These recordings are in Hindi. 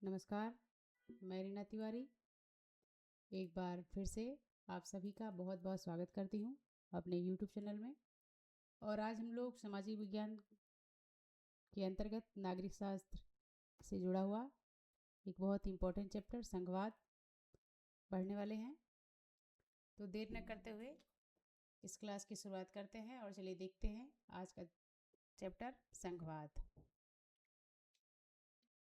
नमस्कार, मैं रीना तिवारी एक बार फिर से आप सभी का बहुत बहुत स्वागत करती हूँ अपने यूट्यूब चैनल में। और आज हम लोग सामाजिक विज्ञान के अंतर्गत नागरिक शास्त्र से जुड़ा हुआ एक बहुत इम्पोर्टेंट चैप्टर संघवाद पढ़ने वाले हैं। तो देर न करते हुए इस क्लास की शुरुआत करते हैं और चलिए देखते हैं आज का चैप्टर संघवाद।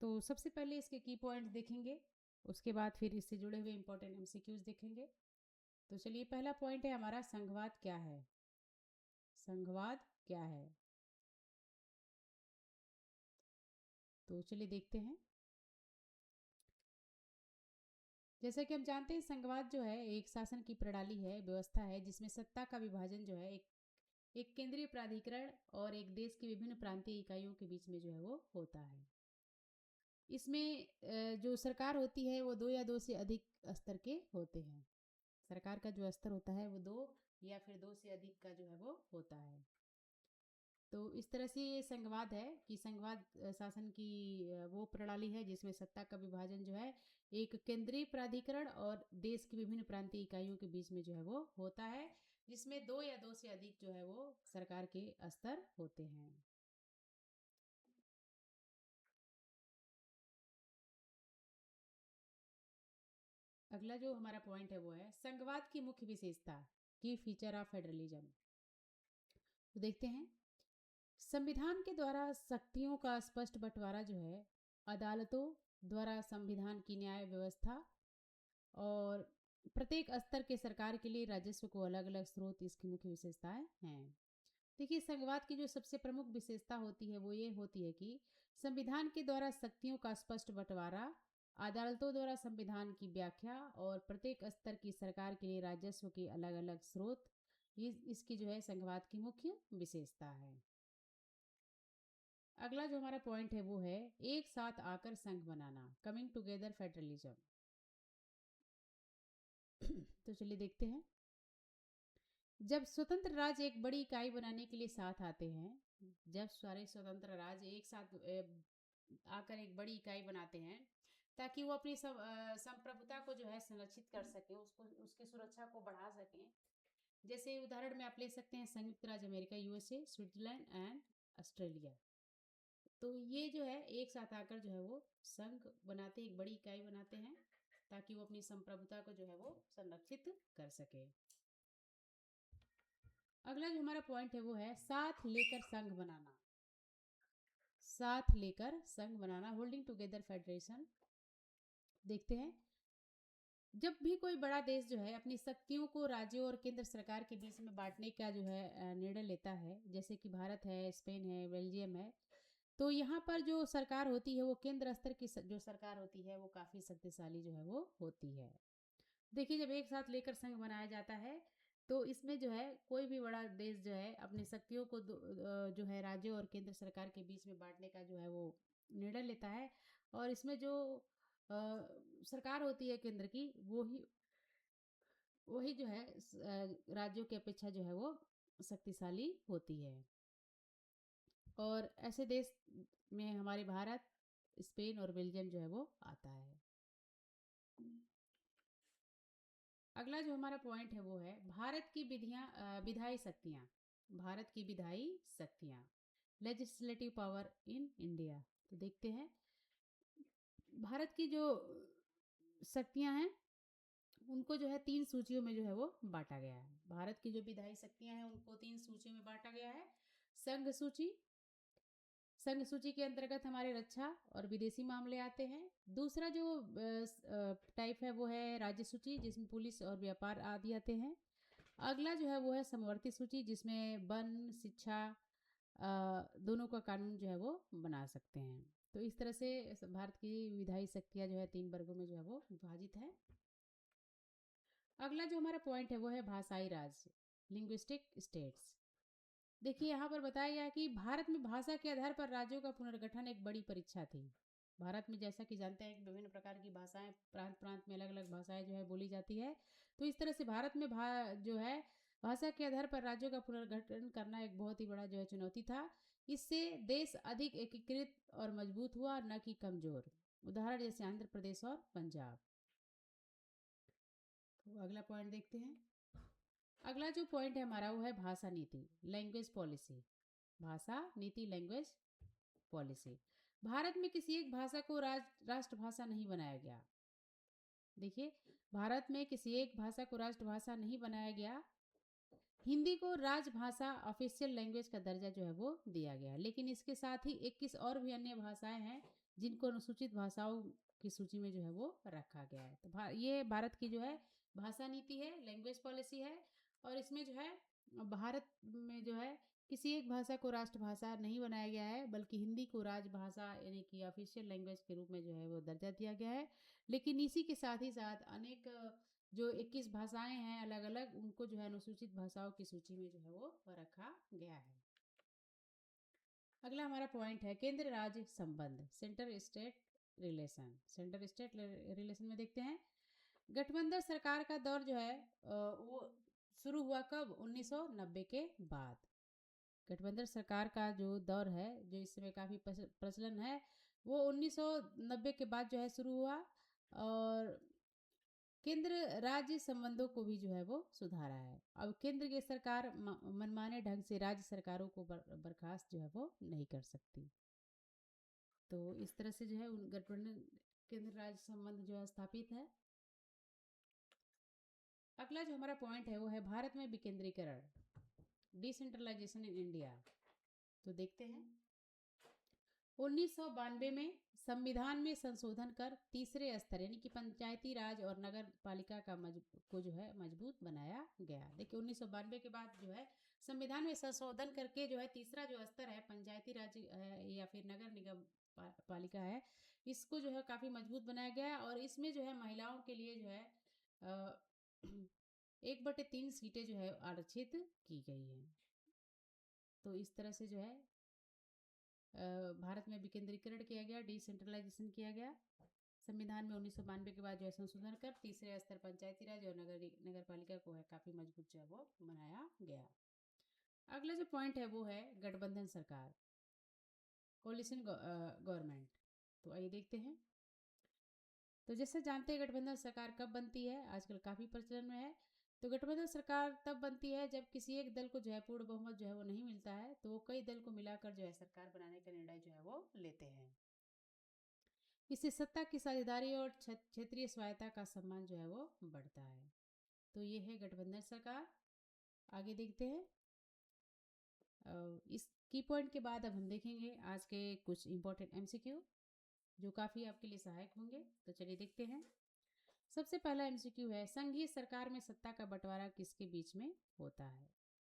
तो सबसे पहले इसके की पॉइंट्स देखेंगे, उसके बाद फिर इससे जुड़े हुए इम्पोर्टेंट एमसीक्यूज देखेंगे। तो चलिए पहला पॉइंट है हमारा संघवाद क्या है। संघवाद क्या है, तो चलिए देखते हैं। जैसा कि हम जानते हैं संघवाद जो है एक शासन की प्रणाली है, व्यवस्था है जिसमें सत्ता का विभाजन जो है एक केंद्रीय प्राधिकरण और एक देश की विभिन्न प्रांतीय इकाइयों के बीच में जो है वो होता है। इसमें जो सरकार होती है वो दो या दो से अधिक स्तर के होते हैं। सरकार का जो स्तर होता है वो दो या फिर दो से अधिक का जो है वो होता है। तो इस तरह से ये संघवाद है कि संघवाद शासन की वो प्रणाली है जिसमें सत्ता का विभाजन जो है एक केंद्रीय प्राधिकरण और देश की विभिन्न प्रांतीय इकाइयों के बीच में जो है वो होता है, जिसमें दो या दो से अधिक जो है वो सरकार के स्तर होते हैं। अगला जो हमारा पॉइंट है वो है संघवाद की मुख्य विशेषता की फीचर ऑफ फेडरलिज्म। तो देखते हैं, संविधान के द्वारा शक्तियों का स्पष्ट बंटवारा जो है, अदालतों द्वारा संविधान की न्याय व्यवस्था और प्रत्येक स्तर के सरकार के लिए राजस्व को अलग अलग स्रोत इसकी मुख्य विशेषताएं हैं। देखिए संघवाद की जो सबसे प्रमुख विशेषता होती है वो ये होती है कि संविधान के द्वारा शक्तियों का स्पष्ट बंटवारा, अदालतों द्वारा संविधान की व्याख्या और प्रत्येक स्तर की सरकार के लिए राजस्व के अलग अलग स्रोत, ये इसकी जो है संघवाद की मुख्य विशेषता है। अगला जो हमारा पॉइंट है वो है एक साथ आकर संघ बनाना, कमिंग टुगेदर फेडरलिज्म। तो चलिए देखते हैं, जब स्वतंत्र राज्य एक बड़ी इकाई बनाने के लिए साथ आते हैं, जब सारे स्वतंत्र राज्य एक साथ आकर एक बड़ी इकाई बनाते हैं ताकि वो अपनी संप्रभुता को जो है संरक्षित कर सके, उसको उसकी सुरक्षा को बढ़ा सकें। जैसे उदाहरण में आप ले सकते हैं संयुक्त राज्य America, USA, Switzerland and Australia. तो ये जो है एक साथ आकर जो है वो संघ बनाते, एक बड़ी इकाई बनाते हैं ताकि वो अपनी संप्रभुता को जो है वो संरक्षित कर सके। अगला जो हमारा पॉइंट है वो है साथ लेकर संघ बनाना। साथ लेकर संघ बनाना, होल्डिंग टुगेदर फेडरेशन। देखते हैं, जब भी कोई बड़ा देश जो है अपनी शक्तियों को राज्यों और केंद्र सरकार के बीच में बांटने का जो है निर्णय लेता है, जैसे कि भारत है, स्पेन है, बेल्जियम है, तो यहाँ पर जो सरकार होती है वो केंद्र स्तर की जो सरकार होती है वो काफ़ी शक्तिशाली जो है वो होती है। देखिए जब एक साथ लेकर संघ बनाया जाता है तो इसमें जो है कोई भी बड़ा देश जो है अपनी शक्तियों को जो है राज्यों और केंद्र सरकार के बीच में बांटने का जो है वो निर्णय लेता है। और इसमें जो सरकार होती है केंद्र की, वही वही जो है राज्यों की अपेक्षा जो है वो शक्तिशाली होती है। और ऐसे देश में हमारे भारत, स्पेन और बेल्जियम जो है वो आता है। अगला जो हमारा पॉइंट है वो है भारत की विधायी शक्तियाँ। भारत की विधायी शक्तियाँ, लेजिस्लेटिव पावर इन इंडिया। तो देखते हैं, भारत की जो शक्तियाँ हैं उनको जो है तीन सूचियों में जो है वो बांटा गया है। भारत की जो विधायी शक्तियाँ हैं उनको तीन सूचियों में बांटा गया है। संघ सूची, संघ सूची के अंतर्गत हमारे रक्षा और विदेशी मामले आते हैं। दूसरा जो टाइप है वो है राज्य सूची, जिसमें पुलिस और व्यापार आदि आते हैं। अगला जो है वो है समवर्ती सूची, जिसमें वन, शिक्षा दोनों का कानून जो है वो बना सकते हैं। तो इस तरह से भारत की विधायी शक्तियाँ जो है तीन वर्गों में जो है वो विभाजित है। अगला जो हमारा पॉइंट है वो है भाषाई राज्य, लिंग्विस्टिक स्टेट्स। देखिए यहाँ पर बताया गया कि भारत में भाषा के आधार पर राज्यों का पुनर्गठन एक बड़ी परीक्षा थी। भारत में जैसा कि जानते हैं कि विभिन्न प्रकार की भाषाएं, प्रांत प्रांत में अलग अलग भाषाएं जो है बोली जाती है। तो इस तरह से भारत में जो है भाषा के आधार पर राज्यों का पुनर्गठन करना एक बहुत ही बड़ा जो है चुनौती था। इससे देश अधिक एकीकृत और मजबूत हुआ, न कि कमजोर। उदाहरण जैसे आंध्र प्रदेश और पंजाब। तो अगला पॉइंट देखते हैं। अगला जो पॉइंट है हमारा वो है भाषा नीति, लैंग्वेज पॉलिसी। भाषा नीति, लैंग्वेज पॉलिसी। भारत में किसी एक भाषा को राष्ट्रभाषा नहीं बनाया गया। देखिए, भारत में किसी एक भाषा को राष्ट्रभाषा नहीं बनाया गया। हिंदी को राजभाषा, ऑफिशियल लैंग्वेज का दर्जा जो है वो दिया गया, लेकिन इसके साथ ही 21 और भी अन्य भाषाएं हैं जिनको अनुसूचित भाषाओं की सूची में जो है वो रखा गया है। तो ये भारत की जो है भाषा नीति है, लैंग्वेज पॉलिसी है, और इसमें जो है भारत में जो है किसी एक भाषा को राष्ट्रभाषा नहीं बनाया गया है, बल्कि हिंदी को राजभाषा यानी कि ऑफिशियल लैंग्वेज के रूप में जो है वो दर्जा दिया गया है। लेकिन इसी के साथ ही साथ अनेक जो 21 भाषाएं हैं अलग अलग, उनको जो है अनुसूचित भाषाओं की सूची में जो है वो रखा गया है। अगला हमारा पॉइंट है केंद्र राज्य संबंध, centre state relation. Centre state relation में देखते हैं, गठबंधन सरकार का दौर जो है वो शुरू हुआ कब? 1990 के बाद। गठबंधन सरकार का जो दौर है, जो इस समय काफ़ी प्रचलन है, वो 1990 के बाद जो है शुरू हुआ, और केंद्र राज्य संबंधों को भी जो है वो सुधारा है। अब केंद्र की सरकार मनमाने ढंग से राज्य सरकारों को बर्खास्त जो है वो नहीं कर सकती। तो इस तरह से जो है उन गठबंधन केंद्र राज्य संबंध जो है स्थापित है। अगला जो हमारा पॉइंट है वो है भारत में विकेंद्रीकरण, डिसेंट्रलाइजेशन इन इंडिया। तो देखते हैं, 1992 में संविधान में संशोधन कर तीसरे स्तर यानी कि पंचायती राज और नगर पालिका को जो है मजबूत बनाया गया। देखिए, 1992 के बाद जो है संविधान में संशोधन करके जो है तीसरा जो स्तर है पंचायती राज या फिर नगर निगम पालिका है, इसको जो है काफ़ी मजबूत बनाया गया, और इसमें जो है महिलाओं के लिए जो है 1/3 सीटें जो है आरक्षित की गई हैं। तो इस तरह से जो है भारत में विकेंद्रीकरण किया गया, डिसेंट्रलाइजेशन किया गया। संविधान में 1992 के बाद जो है संशोधन कर तीसरे स्तर पंचायती राज और नगर पालिका को है काफ़ी मजबूत जो है वो बनाया गया। अगला जो पॉइंट है वो है गठबंधन सरकार, कोलिशन गवर्नमेंट। तो आइए देखते हैं। तो जैसे जानते हैं गठबंधन सरकार कब बनती है, आजकल काफ़ी प्रचलन में है। तो गठबंधन सरकार तब बनती है जब किसी एक दल को जो है पूर्ण बहुमत जो है वो नहीं मिलता है, तो वो कई दल को मिलाकर जो है सरकार बनाने का निर्णय जो है वो लेते हैं। इससे सत्ता की साझेदारी और क्षेत्रीय स्वायत्ता का सम्मान जो है वो बढ़ता है। तो ये है गठबंधन सरकार। आगे देखते हैं। इस की पॉइंट के बाद अब हम देखेंगे आज के कुछ इंपॉर्टेंट एमसीक्यू जो काफ़ी आपके लिए सहायक होंगे। तो चलिए देखते हैं। सबसे पहला एमसीक्यू है, संघीय सरकार में सत्ता का बंटवारा किसके बीच में होता है?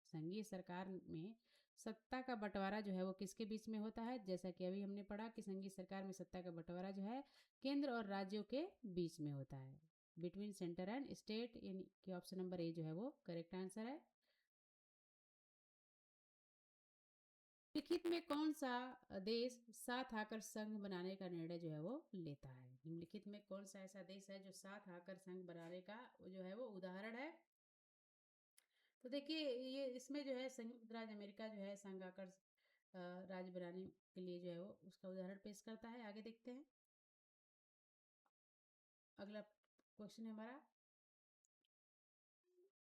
संघीय सरकार में सत्ता का बंटवारा जो है वो किसके बीच में होता है? जैसा कि अभी हमने पढ़ा कि संघीय सरकार में सत्ता का बंटवारा जो है केंद्र और राज्यों के बीच में होता है, बिटवीन सेंटर एंड स्टेट, यानी कि ऑप्शन नंबर ए जो है वो करेक्ट आंसर है। निम्नलिखित में कौन सा देश साथ आकर संघ बनाने का निर्णय जो है वो लेता है? निम्नलिखित में कौन सा ऐसा देश है जो साथ आकर संघ बनाने का जो है वो उदाहरण है? तो देखिए, ये इसमें जो है संयुक्त राज्य अमेरिका जो है संघ आकर राज्य बनाने के लिए जो है वो उसका उदाहरण पेश करता है। आगे देखते हैं। अगला क्वेश्चन है हमारा,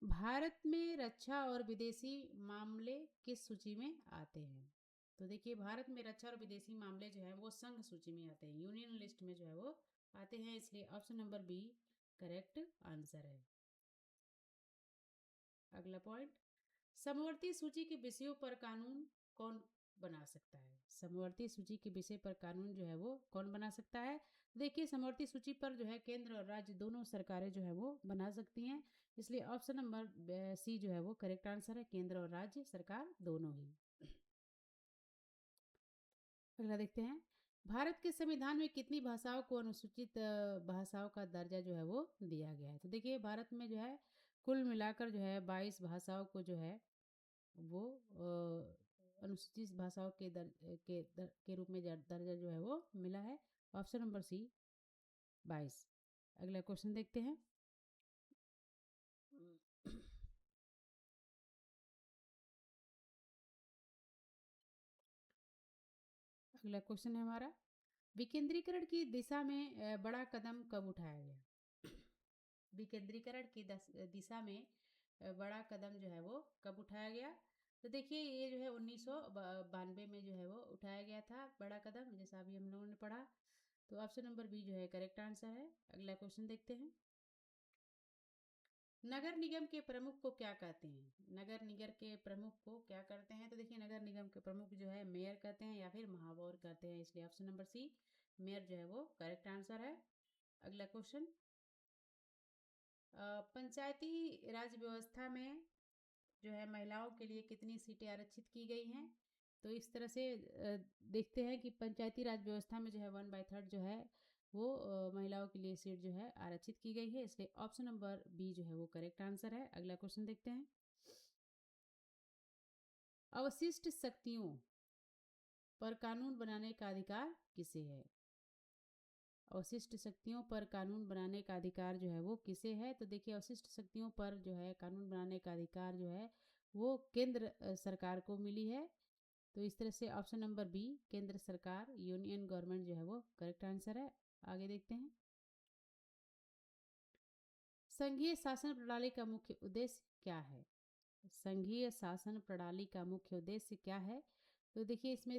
भारत में रक्षा और विदेशी मामले किस सूची में आते हैं? तो देखिए, भारत में रक्षा और विदेशी मामले जो है वो संघ सूची में आते हैं, यूनियन लिस्ट में जो है वो आते हैं, इसलिए option number B correct answer है। अगला पॉइंट, समवर्ती सूची के विषयों पर कानून कौन बना सकता है? समवर्ती सूची के विषय पर कानून जो है वो कौन बना सकता है? देखिए, समवर्ती सूची पर जो है केंद्र और राज्य दोनों सरकारें जो है वो बना सकती हैं, इसलिए ऑप्शन नंबर सी जो है वो करेक्ट आंसर है, केंद्र और राज्य सरकार दोनों ही। अगला देखते हैं, भारत के संविधान में कितनी भाषाओं को अनुसूचित भाषाओं का दर्जा जो है वो दिया गया है? तो देखिए, भारत में जो है कुल मिलाकर जो है 22 भाषाओं को जो है वो अनुसूचित भाषाओं के रूप में दर्जा जो है वो मिला है, ऑप्शन नंबर सी 22। अगला क्वेश्चन देखते हैं। अगला क्वेश्चन है हमारा, विकेंद्रीकरण की दिशा में बड़ा कदम कब उठाया गया? विकेंद्रीकरण की दिशा में बड़ा कदम जो है वो कब उठाया गया? तो देखिए ये जो है 1992 में जो है वो उठाया गया था बड़ा कदम, जैसा अभी हम लोगों ने पढ़ा। तो ऑप्शन नंबर बी जो है करेक्ट आंसर है। अगला क्वेश्चन देखते हैं। नगर निगम के प्रमुख को क्या कहते हैं? नगर निगम के प्रमुख को क्या करते हैं? तो देखिए नगर निगम के प्रमुख जो है मेयर कहते हैं या फिर महापौर कहते हैं, इसलिए ऑप्शन नंबर सी मेयर जो है वो करेक्ट आंसर है। अगला क्वेश्चन, पंचायती राज व्यवस्था में जो है महिलाओं के लिए कितनी सीटें आरक्षित की गई हैं? तो इस तरह से देखते हैं कि पंचायती राज व्यवस्था में जो है 1/3 जो है वो महिलाओं के लिए सीट जो है आरक्षित की गई है, इसलिए ऑप्शन नंबर बी जो है वो करेक्ट आंसर है। अगला क्वेश्चन देखते हैं। अवशिष्ट शक्तियों पर कानून बनाने का अधिकार किसे है? अवशिष्ट शक्तियों पर कानून बनाने का अधिकार जो है वो किसे है? तो देखिए अवशिष्ट शक्तियों पर जो है कानून बनाने का अधिकार जो है वो केंद्र सरकार को मिली है। तो इस तरह से ऑप्शन नंबर बी केंद्र सरकार, यूनियन गवर्नमेंट जो है वो करेक्ट आंसर है। आगे देखते हैं। संघीय शासन प्रणाली का मुख्य उद्देश्य क्या है? संघीय शासन प्रणाली का मुख्य उद्देश्य क्या है? तो देखिए इसमें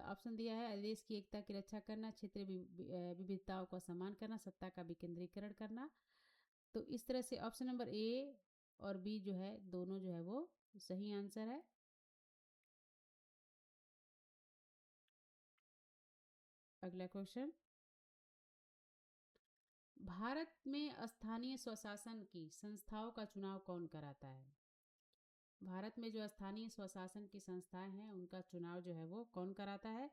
ऑप्शन दिया है देश की एकता की रक्षा करना, क्षेत्रीय विविधताओं का सम्मान करना, सत्ता का विकेंद्रीकरण करना। तो इस तरह से ऑप्शन नंबर ए और बी जो है दोनों जो है वो सही आंसर है। अगला क्वेश्चन, भारत में स्थानीय स्वशासन की संस्थाओं का चुनाव कौन कराता है? भारत में जो स्थानीय स्वशासन की संस्थाएं हैं उनका चुनाव जो है वो कौन कराता है?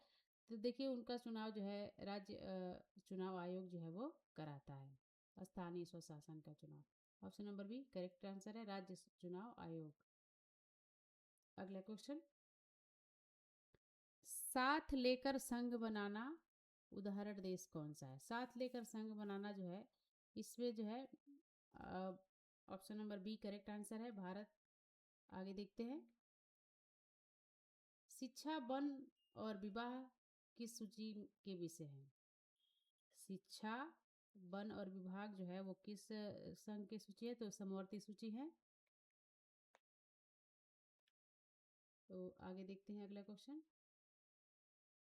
तो देखिए उनका चुनाव जो है राज्य चुनाव आयोग जो है वो कराता है स्थानीय स्वशासन का चुनाव। Option number B correct answer है, राज्य चुनाव आयोग। अगला क्वेश्चन, साथ लेकर संघ बनाना उदाहरण देश कौन सा है? साथ लेकर संघ बनाना जो है इसमें जो है option number B correct answer है, भारत। आगे देखते हैं। शिक्षा, वन और विवाह किस सूची के विषय हैं? शिक्षा, वन और विभाग जो है वो किस संघ की सूची है? तो समवर्ती सूची है। तो आगे देखते हैं अगला क्वेश्चन,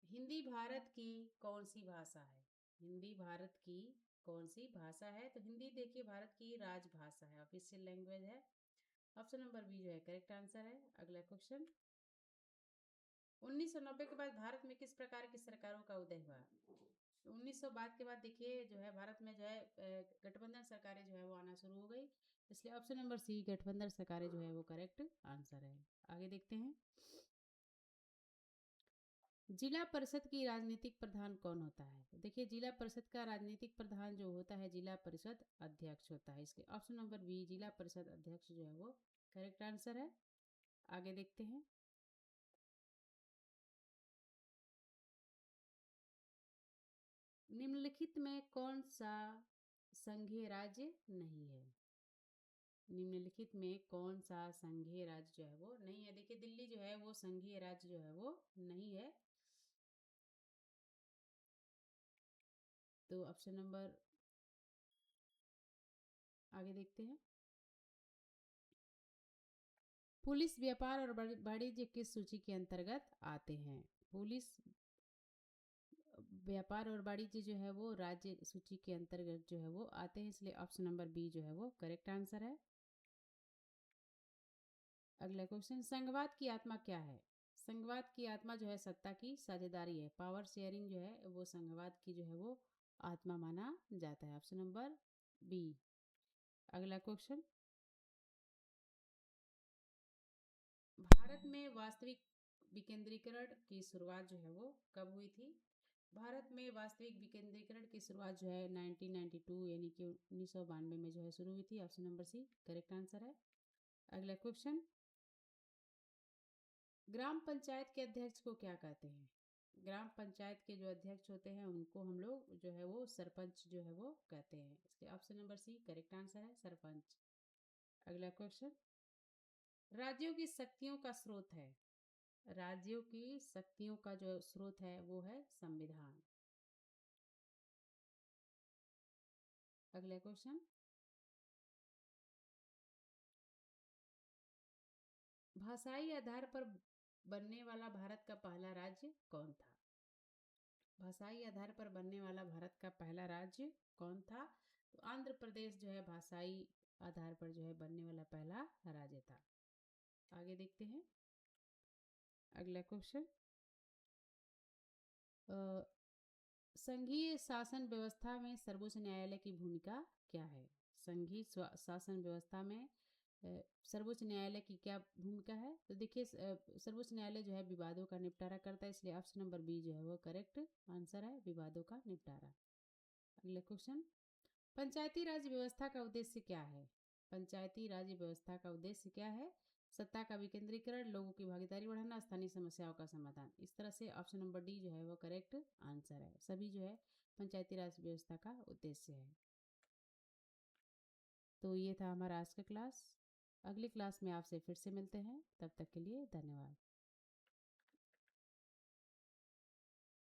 हिंदी भारत की कौन सी भाषा है? हिंदी भारत की कौन सी भाषा है? तो हिंदी देखिए भारत की राजभाषा है, ऑफिशियल लैंग्वेज है। ऑप्शन नंबर बी जो है करेक्ट आंसर है। अगला क्वेश्चन, 1990 के बाद भारत में किस प्रकार की सरकारों का उदय हुआ? 1900 बाद के बाद देखिए जो है भारत में जो है गठबंधन सरकारें जो है वो आना शुरू हो गई, इसलिए ऑप्शन नंबर सी गठबंधन सरकारें जो है वो करेक्ट आंसर है। आगे देखते हैं। जिला परिषद की राजनीतिक प्रधान कौन होता है? तो देखिए जिला परिषद का राजनीतिक प्रधान जो होता है जिला परिषद अध्यक्ष होता है, इसलिए ऑप्शन नंबर बी जिला परिषद अध्यक्ष जो है वो करेक्ट आंसर है। आगे देखते हैं। निम्नलिखित में कौन सा संघीय राज्य नहीं है? निम्नलिखित में कौन सा संघीय राज्य जो है वो नहीं है? देखिए दिल्ली जो है वो संघीय राज्य जो है वो नहीं है, तो ऑप्शन नंबर आगे देखते हैं। पुलिस, व्यापार और वाणिज्य किस सूची के अंतर्गत आते हैं? पुलिस, व्यापार और वाणिज्य जो है वो राज्य सूची के अंतर्गत जो है वो आते हैं, इसलिए ऑप्शन नंबर बी जो है वो करेक्ट आंसर है। अगला क्वेश्चन, संघवाद की आत्मा क्या है? संघवाद की आत्मा जो है सत्ता की साझेदारी है, पावर शेयरिंग जो है वो संघवाद की जो है वो आत्मा माना जाता है, ऑप्शन नंबर बी। अगला क्वेश्चन, भारत में वास्तविक विकेंद्रीकरण की शुरुआत जो है वो कब हुई थी? भारत में वास्तविक विकेंद्रीकरण की शुरुआत जो है 1992 यानी कि 1992 में जो है शुरू हुई थी, option number C correct answer है। अगला क्वेश्चन, ग्राम पंचायत के अध्यक्ष को क्या कहते हैं? ग्राम पंचायत के जो अध्यक्ष होते हैं उनको हम लोग जो है वो सरपंच जो है वो कहते हैं, इसलिए option number C correct answer है, सरपंच। अगला क्वेश्चन, राज्यों की शक्तियों का स्रोत है? राज्यों की शक्तियों का जो स्रोत है वो है संविधान। अगला क्वेश्चन, भाषाई आधार पर बनने वाला भारत का पहला राज्य कौन था? भाषाई आधार पर बनने वाला भारत का पहला राज्य कौन था? तो आंध्र प्रदेश जो है भाषाई आधार पर जो है बनने वाला पहला राज्य था। आगे देखते हैं अगला क्वेश्चन, संघीय शासन व्यवस्था में सर्वोच्च न्यायालय की भूमिका क्या है? संघीय शासन व्यवस्था में सर्वोच्च न्यायालय की क्या भूमिका है? तो देखिए सर्वोच्च न्यायालय जो है विवादों का निपटारा करता है, इसलिए ऑप्शन नंबर बी जो है वो करेक्ट आंसर है, विवादों का निपटारा। अगला क्वेश्चन, पंचायती राज व्यवस्था का उद्देश्य क्या है? पंचायती राज व्यवस्था का उद्देश्य क्या है? सत्ता का विकेंद्रीकरण, लोगों की भागीदारी बढ़ाना, स्थानीय समस्याओं का समाधान। इस तरह से ऑप्शन नंबर डी जो है वो करेक्ट आंसर है, सभी जो है पंचायती राज व्यवस्था का उद्देश्य है। तो ये था हमारा आज का क्लास। अगली क्लास में आपसे फिर से मिलते हैं, तब तक के लिए धन्यवाद।